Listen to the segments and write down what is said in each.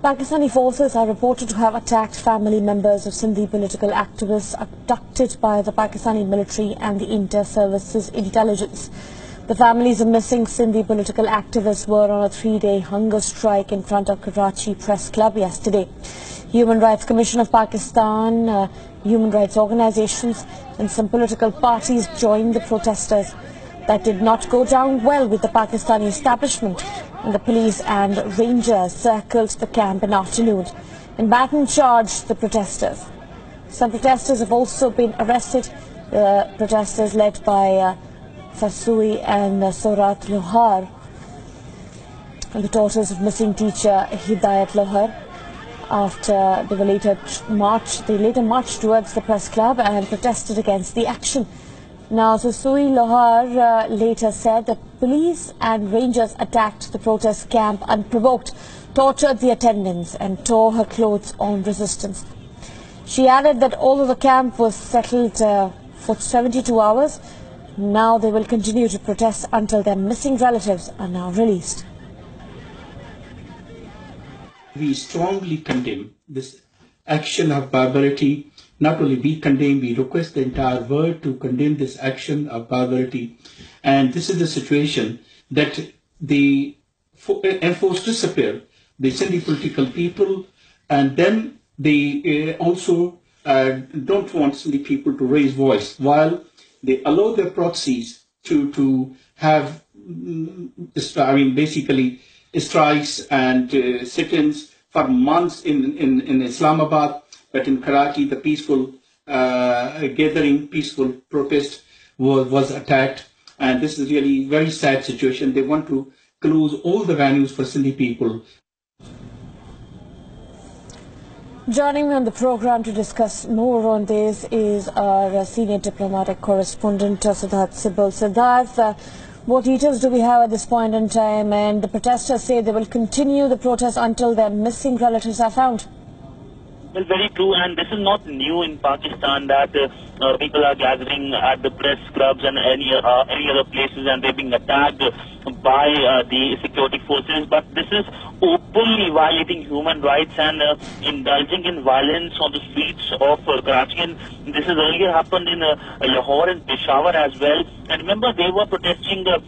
Pakistani forces are reported to have attacked family members of Sindhi political activists abducted by the Pakistani military and the inter-services intelligence. The families of missing Sindhi political activists were on a 3-day hunger strike in front of Karachi Press Club yesterday. Human Rights Commission of Pakistan, human rights organizations and some political parties joined the protesters. That did not go down well with the Pakistani establishment, and the police and rangers circled the camp in afternoon and battened charged the protesters. Some protesters have also been arrested. Protesters led by Fasui and Surat Lohar, the daughters of missing teacher Hidayat Lohar. After they later marched towards the press club and protested against the action. Now, Fasui Lohar later said that police and rangers attacked the protest camp unprovoked, tortured the attendants and tore her clothes on resistance. She added that although the camp was settled for 72 hours, now they will continue to protest until their missing relatives are now released. We strongly condemn this action of barbarity. Not only we condemn, we request the entire world to condemn this action of barbarity. And this is the situation that they enforce disappear the Sindhi political people, and then they also don't want Sindhi people to raise voice, while they allow their proxies to have, basically strikes and sit-ins for months in Islamabad. But in Karachi, the peaceful gathering, peaceful protest was attacked. And this is really a very sad situation. They want to close all the venues for Sindhi people. Joining me on the program to discuss more on this is our senior diplomatic correspondent, Siddharth Sibal. Siddharth, what details do we have at this point in time? And the protesters say they will continue the protest until their missing relatives are found. Well, very true, and this is not new in Pakistan that people are gathering at the press clubs and any other places, and they're being attacked by the security forces. But this is openly violating human rights and indulging in violence on the streets of Karachi. And this has earlier happened in Lahore and Peshawar as well. And remember, they were protesting about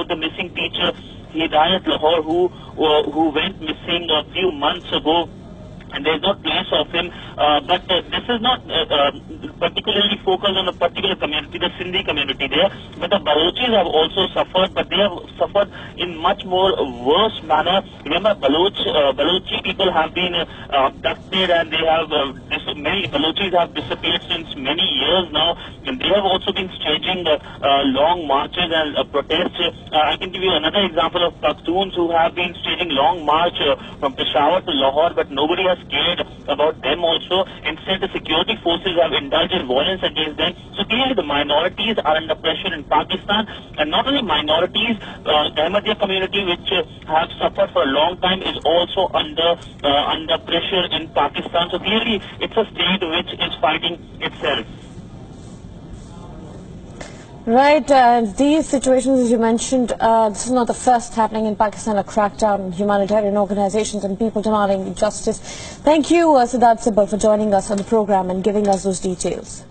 the missing teacher Hidayat Lohar, who went missing a few months ago, and there's no trace of him. But this is not particularly focused on a particular community, the Sindhi community there. But the Balochis have also suffered, but they have suffered in much more worse manner. Remember, Balochi people have been abducted, and they have many Balochis have disappeared since many years now, and they have also been staging long marches and protests. I can give you another example of Pakhtuns who have been staging long march from Peshawar to Lahore, but nobody has cared about them also. Instead, the security forces have indulged in violence against them. So clearly the minorities are under pressure in Pakistan, and not only minorities, the Ahmadiyya community, which have suffered for a long time, is also under pressure in Pakistan. So clearly it's a state which is fighting itself. Right, these situations, as you mentioned, this is not the first happening in Pakistan, a crackdown on humanitarian organizations and people demanding justice. Thank you, Siddharth Sibal, for joining us on the program and giving us those details.